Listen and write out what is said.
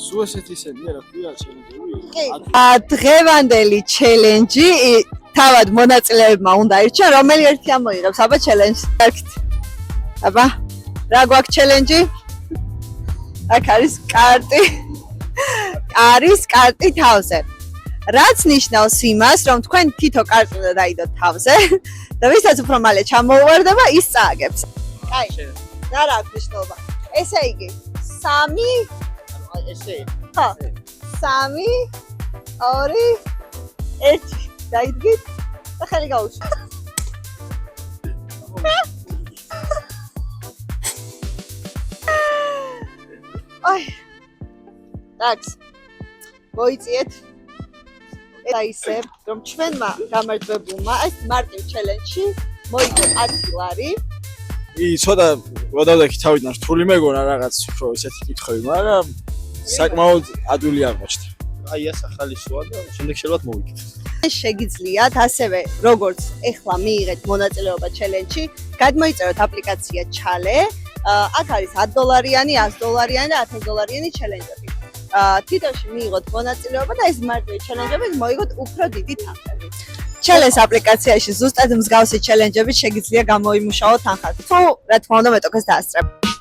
სულ ესეთი ისედია რა ქვია ჩელენჯები? დღევანდელი ჩელენჯი თავად მონაწილეებმა უნდა ირჩიონ რომელი ერთი ამოიღებს აბა ჩელენჯს. აბა რა გვაქვს ჩელენჯი? აქ არის კარტი. არის კარტი თავზე. რაც ნიშნავს იმას, რომ თქვენ თითო კარტი უნდა დაიდოთ თავზე და ვისაც უფრო მალე ჩამოუვარდება, ის წააგებს. კაი. რა აქვს მნიშვნელობა? ესე იგი 3 ესე. ხო. 3 2 1 დაიდგით და ხელი გაუშვით. აი. დაგს. მოიწიეთ. და ისე რომ ჩვენმა გამარჯვებულმა ეს მარტივ ჩელენჯში მოიგო 10 ლარი. ცოტა გადავდექი თავიდან რთული მეგონა რაღაც უფრო ესეთი კითხვები, მაგრამ საკმაოდ ადვილი აღმოჩნდა. აი ეს ახალი სოა და შემდეგ შეიძლება მოვიგეთ. შეგიძლიათ ასევე როგორც ეხლა მიიღეთ მონაწილეობა ჩელენჯში, გადმოიწეროთ აპლიკაცია ჩალე. აქ არის $10, $100 და $1000 ჩელენჯები. თითოში მიიღოთ მონაწილეობა და ეს მარტივი ჩელენჯებით მოიგოთ უფრო დიდი თანხები. ჩელენჯ აპლიკაციაში ზუსტად მსგავსი ჩელენჯებით შეგიძლია გამოიმუშაოთ თანხები. თუ რა თქმა უნდა მეტოქეს დაასწრებ.